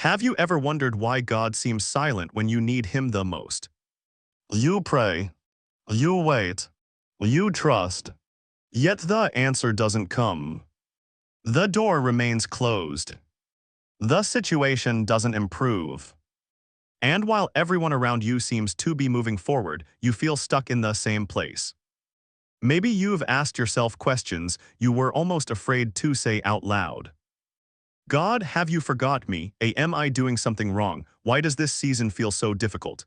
Have you ever wondered why God seems silent when you need Him the most? You pray, you wait, you trust, yet the answer doesn't come. The door remains closed. The situation doesn't improve. And while everyone around you seems to be moving forward, you feel stuck in the same place. Maybe you've asked yourself questions you were almost afraid to say out loud. God, have you forgot me? Am I doing something wrong? Why does this season feel so difficult?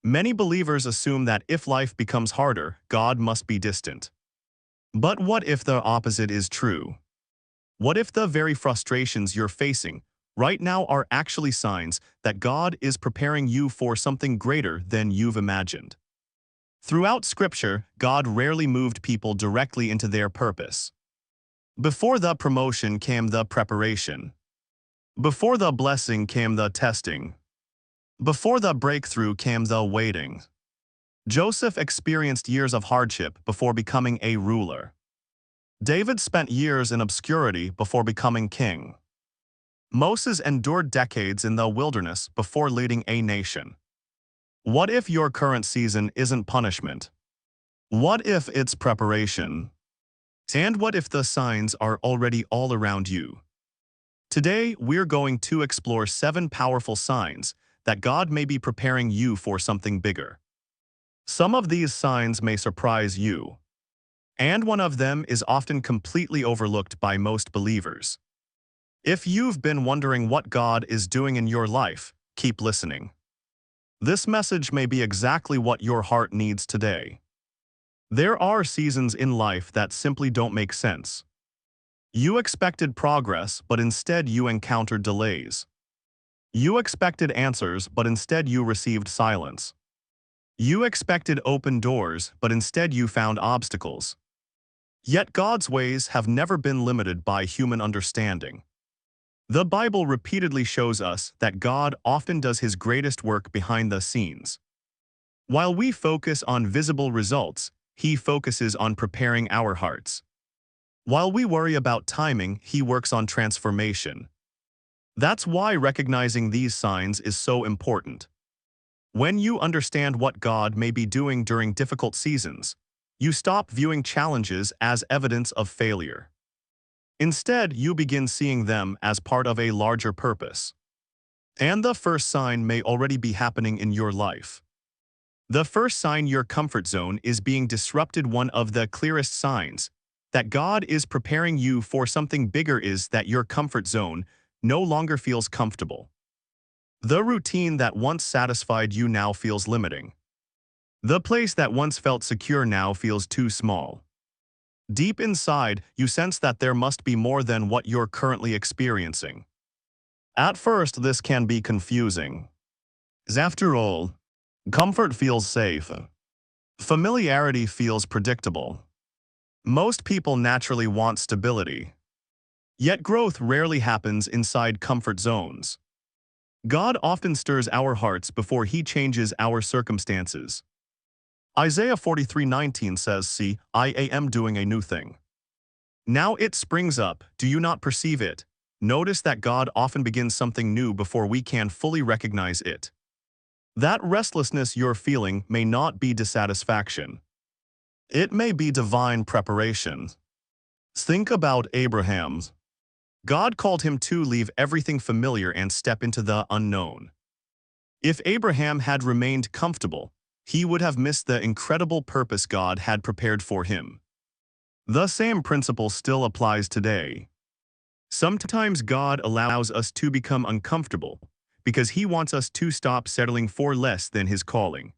Many believers assume that if life becomes harder, God must be distant. But what if the opposite is true? What if the very frustrations you're facing right now are actually signs that God is preparing you for something greater than you've imagined? Throughout Scripture, God rarely moved people directly into their purpose. Before the promotion came the preparation. Before the blessing came the testing. Before the breakthrough came the waiting. Joseph experienced years of hardship before becoming a ruler. David spent years in obscurity before becoming king. Moses endured decades in the wilderness before leading a nation. What if your current season isn't punishment? What if it's preparation? And what if the signs are already all around you? Today, we're going to explore 7 powerful signs that God may be preparing you for something bigger. Some of these signs may surprise you, and one of them is often completely overlooked by most believers. If you've been wondering what God is doing in your life, keep listening. This message may be exactly what your heart needs today. There are seasons in life that simply don't make sense. You expected progress, but instead you encountered delays. You expected answers, but instead you received silence. You expected open doors, but instead you found obstacles. Yet God's ways have never been limited by human understanding. The Bible repeatedly shows us that God often does His greatest work behind the scenes. While we focus on visible results, He focuses on preparing our hearts. While we worry about timing, He works on transformation. That's why recognizing these signs is so important. When you understand what God may be doing during difficult seasons, you stop viewing challenges as evidence of failure. Instead, you begin seeing them as part of a larger purpose. And the first sign may already be happening in your life. The first sign your comfort zone is being disrupted. One of the clearest signs that God is preparing you for something bigger is that your comfort zone no longer feels comfortable. The routine that once satisfied you now feels limiting. The place that once felt secure now feels too small. Deep inside, you sense that there must be more than what you're currently experiencing. At first, this can be confusing. After all, comfort feels safe. Familiarity feels predictable. Most people naturally want stability. Yet growth rarely happens inside comfort zones. God often stirs our hearts before He changes our circumstances. Isaiah 43:19 says, "See, I am doing a new thing. Now it springs up, do you not perceive it?" Notice that God often begins something new before we can fully recognize it. That restlessness you're feeling may not be dissatisfaction. It may be divine preparation. Think about Abraham. God called him to leave everything familiar and step into the unknown. If Abraham had remained comfortable, he would have missed the incredible purpose God had prepared for him. The same principle still applies today. Sometimes God allows us to become uncomfortable because He wants us to stop settling for less than His calling.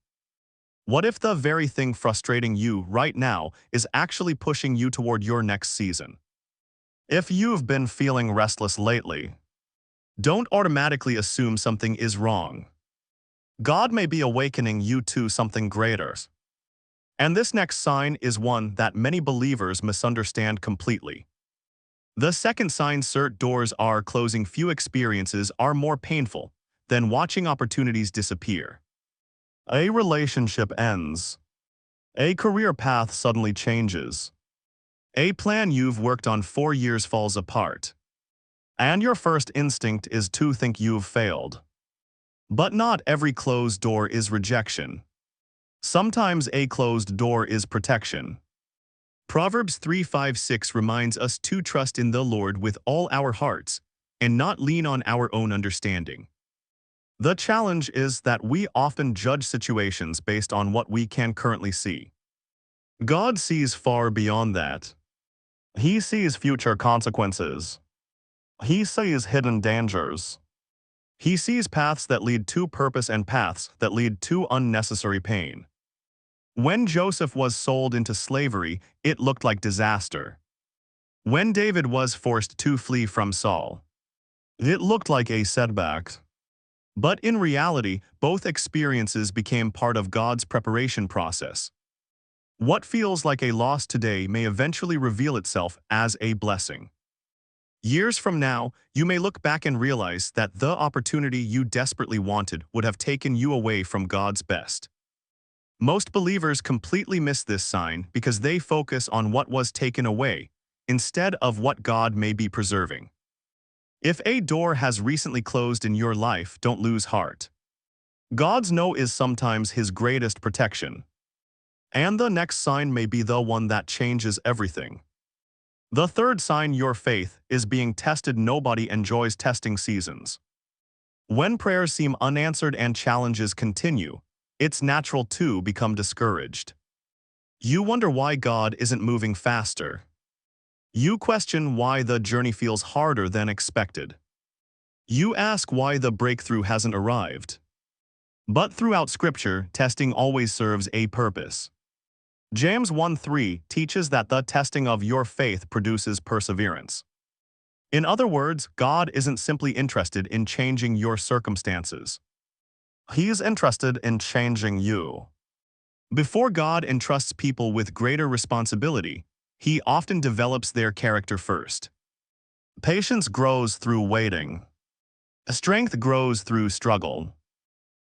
What if the very thing frustrating you right now is actually pushing you toward your next season? If you've been feeling restless lately, don't automatically assume something is wrong. God may be awakening you to something greater. And this next sign is one that many believers misunderstand completely. The second sign: certain doors are closing. Few experiences are more painful than watching opportunities disappear. A relationship ends. A career path suddenly changes. A plan you've worked on for years falls apart. And your first instinct is to think you've failed. But not every closed door is rejection. Sometimes a closed door is protection. Proverbs 3:5-6 reminds us to trust in the Lord with all our hearts and not lean on our own understanding. The challenge is that we often judge situations based on what we can currently see. God sees far beyond that. He sees future consequences. He sees hidden dangers. He sees paths that lead to purpose and paths that lead to unnecessary pain. When Joseph was sold into slavery, it looked like disaster. When David was forced to flee from Saul, it looked like a setback. But in reality, both experiences became part of God's preparation process. What feels like a loss today may eventually reveal itself as a blessing. Years from now, you may look back and realize that the opportunity you desperately wanted would have taken you away from God's best. Most believers completely miss this sign because they focus on what was taken away, instead of what God may be preserving. If a door has recently closed in your life, don't lose heart. God's no is sometimes His greatest protection. And the next sign may be the one that changes everything. The third sign your faith is being tested. Nobody enjoys testing seasons. When prayers seem unanswered and challenges continue, it's natural to become discouraged. You wonder why God isn't moving faster. You question why the journey feels harder than expected. You ask why the breakthrough hasn't arrived. But throughout Scripture, testing always serves a purpose. James 1:3 teaches that the testing of your faith produces perseverance. In other words, God isn't simply interested in changing your circumstances. He's interested in changing you. Before God entrusts people with greater responsibility, He often develops their character first. Patience grows through waiting. Strength grows through struggle.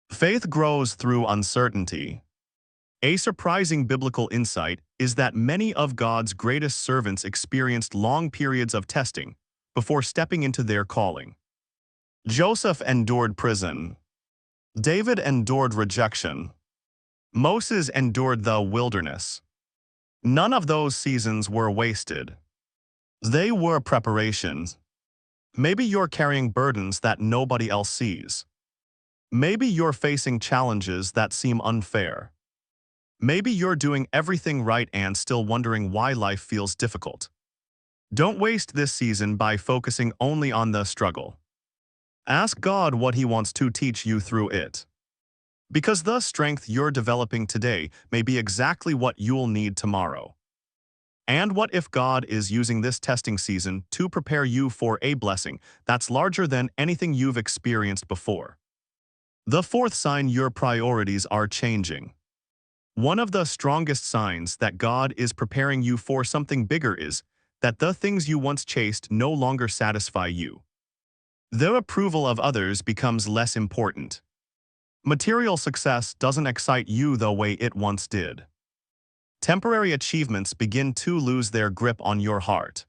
Faith grows through uncertainty. A surprising biblical insight is that many of God's greatest servants experienced long periods of testing before stepping into their calling. Joseph endured prison. David endured rejection. Moses endured the wilderness. None of those seasons were wasted. They were preparations. Maybe you're carrying burdens that nobody else sees. Maybe you're facing challenges that seem unfair. Maybe you're doing everything right and still wondering why life feels difficult. Don't waste this season by focusing only on the struggle. Ask God what He wants to teach you through it. Because the strength you're developing today may be exactly what you'll need tomorrow. And what if God is using this testing season to prepare you for a blessing that's larger than anything you've experienced before? The fourth sign your priorities are changing. One of the strongest signs that God is preparing you for something bigger is that the things you once chased no longer satisfy you. The approval of others becomes less important. Material success doesn't excite you the way it once did. Temporary achievements begin to lose their grip on your heart.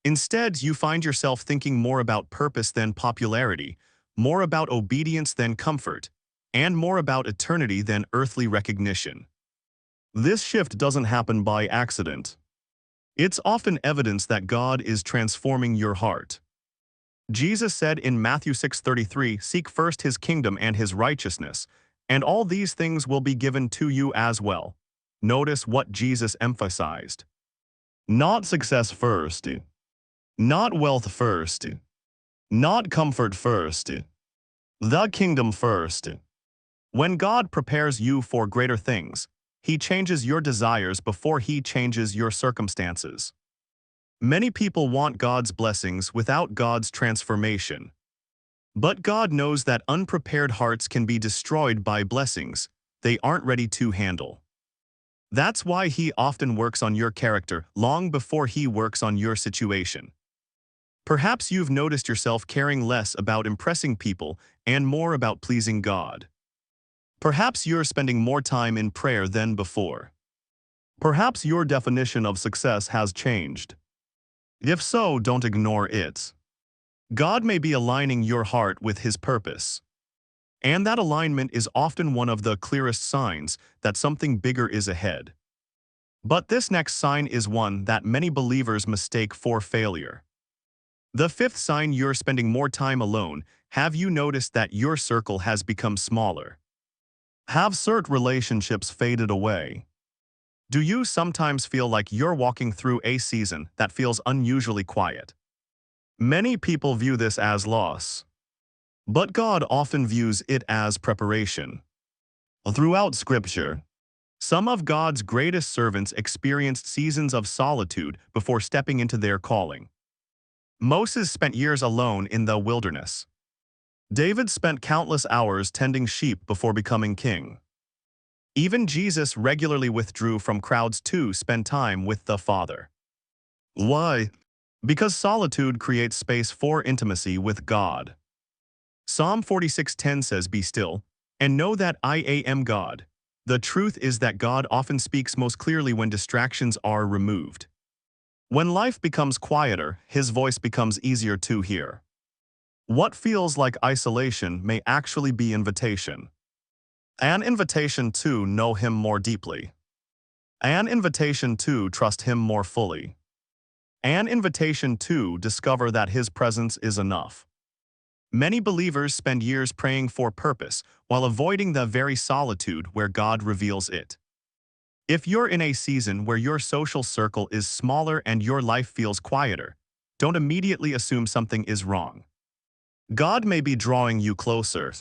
Instead, you find yourself thinking more about purpose than popularity, more about obedience than comfort, and more about eternity than earthly recognition. This shift doesn't happen by accident. It's often evidence that God is transforming your heart. Jesus said in Matthew 6:33, "Seek first His kingdom and His righteousness, and all these things will be given to you as well." Notice what Jesus emphasized. Not success first. Not wealth first. Not comfort first. The kingdom first. When God prepares you for greater things, He changes your desires before He changes your circumstances. Many people want God's blessings without God's transformation. But God knows that unprepared hearts can be destroyed by blessings they aren't ready to handle. That's why He often works on your character long before He works on your situation. Perhaps you've noticed yourself caring less about impressing people and more about pleasing God. Perhaps you're spending more time in prayer than before. Perhaps your definition of success has changed. If so, don't ignore it. God may be aligning your heart with His purpose. And that alignment is often one of the clearest signs that something bigger is ahead. But this next sign is one that many believers mistake for failure. The fifth sign: you're spending more time alone. Have you noticed that your circle has become smaller? Have certain relationships faded away? Do you sometimes feel like you're walking through a season that feels unusually quiet? Many people view this as loss, but God often views it as preparation. Throughout Scripture, some of God's greatest servants experienced seasons of solitude before stepping into their calling. Moses spent years alone in the wilderness. David spent countless hours tending sheep before becoming king. Even Jesus regularly withdrew from crowds to spend time with the Father. Why? Because solitude creates space for intimacy with God. Psalm 46:10 says, "Be still, and know that I am God." The truth is that God often speaks most clearly when distractions are removed. When life becomes quieter, His voice becomes easier to hear. What feels like isolation may actually be invitation. An invitation to know Him more deeply. An invitation to trust Him more fully. An invitation to discover that His presence is enough. Many believers spend years praying for purpose while avoiding the very solitude where God reveals it. If you're in a season where your social circle is smaller and your life feels quieter, don't immediately assume something is wrong. God may be drawing you closer.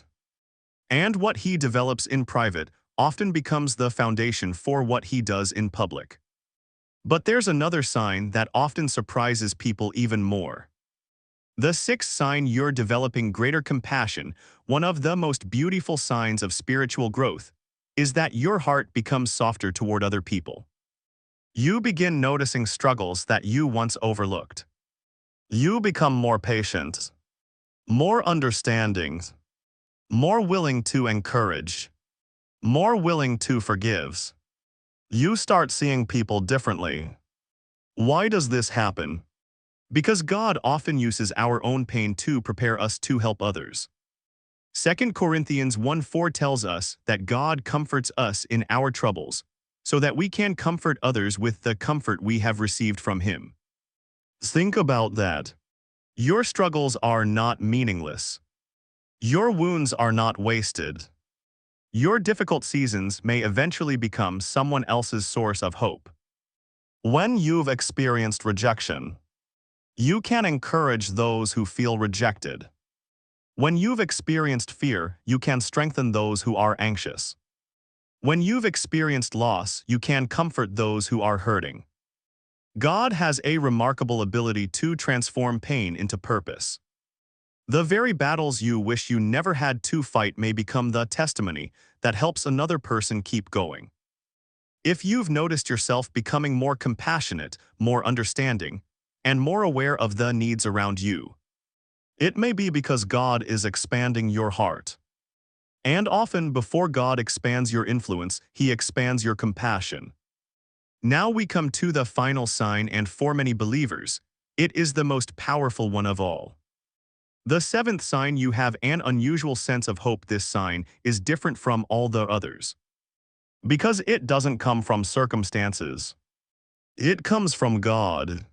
And what He develops in private often becomes the foundation for what He does in public. But there's another sign that often surprises people even more. The sixth sign: you're developing greater compassion. One of the most beautiful signs of spiritual growth is that your heart becomes softer toward other people. You begin noticing struggles that you once overlooked. You become more patient, more understanding, more willing to encourage, more willing to forgive. You start seeing people differently. Why does this happen? Because God often uses our own pain to prepare us to help others. 2 Corinthians 1:4 tells us that God comforts us in our troubles, so that we can comfort others with the comfort we have received from Him. Think about that. Your struggles are not meaningless. Your wounds are not wasted. Your difficult seasons may eventually become someone else's source of hope. When you've experienced rejection, you can encourage those who feel rejected. When you've experienced fear, you can strengthen those who are anxious. When you've experienced loss, you can comfort those who are hurting. God has a remarkable ability to transform pain into purpose. The very battles you wish you never had to fight may become the testimony that helps another person keep going. If you've noticed yourself becoming more compassionate, more understanding, and more aware of the needs around you, it may be because God is expanding your heart. And often, before God expands your influence, He expands your compassion. Now we come to the final sign, and for many believers, it is the most powerful one of all. The seventh sign: you have an unusual sense of hope. This sign is different from all the others, because it doesn't come from circumstances. It comes from God.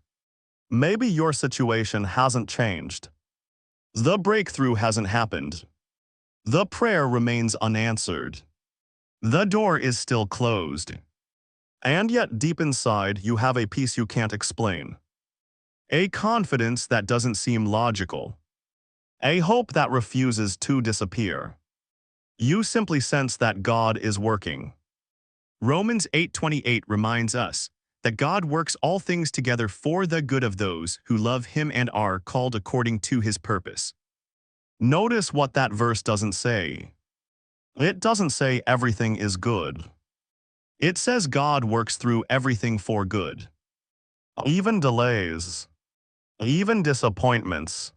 Maybe your situation hasn't changed. The breakthrough hasn't happened. The prayer remains unanswered. The door is still closed. And yet deep inside you have a peace you can't explain. A confidence that doesn't seem logical. A hope that refuses to disappear. You simply sense that God is working. Romans 8:28 reminds us that God works all things together for the good of those who love Him and are called according to His purpose. Notice what that verse doesn't say. It doesn't say everything is good. It says God works through everything for good. Even delays, even disappointments,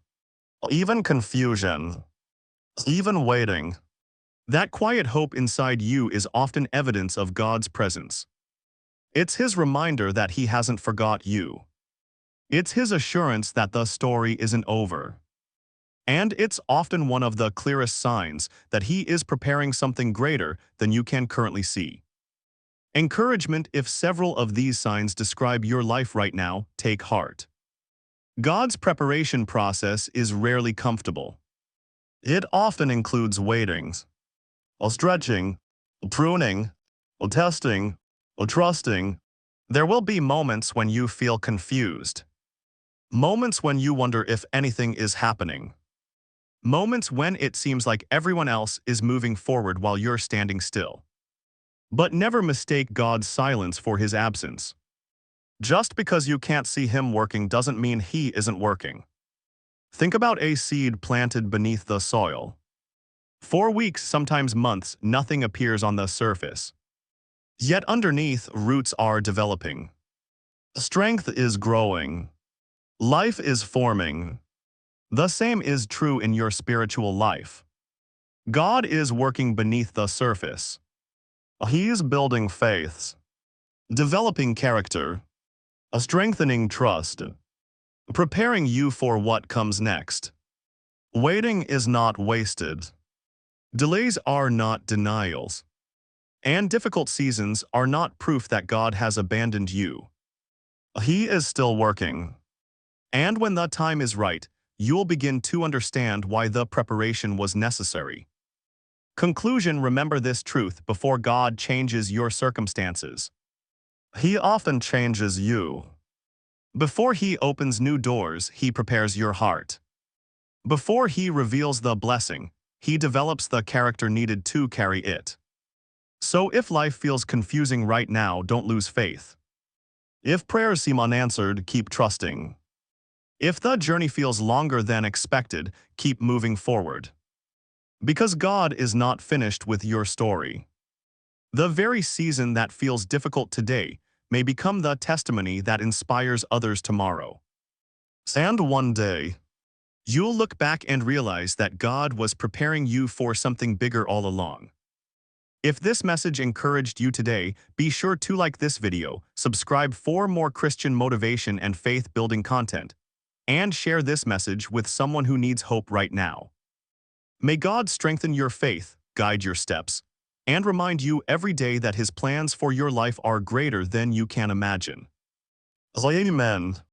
even confusion, even waiting. That quiet hope inside you is often evidence of God's presence. It's His reminder that He hasn't forgot you. It's His assurance that the story isn't over. And it's often one of the clearest signs that He is preparing something greater than you can currently see. Encouragement: if several of these signs describe your life right now, take heart. God's preparation process is rarely comfortable. It often includes waitings, a stretching, a pruning, a testing, a trusting. There will be moments when you feel confused. Moments when you wonder if anything is happening. Moments when it seems like everyone else is moving forward while you're standing still. But never mistake God's silence for His absence. Just because you can't see Him working doesn't mean He isn't working. Think about a seed planted beneath the soil. For weeks, sometimes months, nothing appears on the surface. Yet underneath, roots are developing. Strength is growing. Life is forming. The same is true in your spiritual life. God is working beneath the surface. He is building faiths, developing character, strengthening trust, preparing you for what comes next. Waiting is not wasted. Delays are not denials. And difficult seasons are not proof that God has abandoned you. He is still working. And when the time is right, you'll begin to understand why the preparation was necessary. Conclusion: remember this truth before God changes your circumstances. He often changes you. Before He opens new doors, He prepares your heart. Before He reveals the blessing, He develops the character needed to carry it. So if life feels confusing right now, don't lose faith. If prayers seem unanswered, keep trusting. If the journey feels longer than expected, keep moving forward. Because God is not finished with your story. The very season that feels difficult today may become the testimony that inspires others tomorrow. And one day, you'll look back and realize that God was preparing you for something bigger all along. If this message encouraged you today, be sure to like this video, subscribe for more Christian motivation and faith-building content, and share this message with someone who needs hope right now. May God strengthen your faith, guide your steps, and remind you every day that His plans for your life are greater than you can imagine. Amen.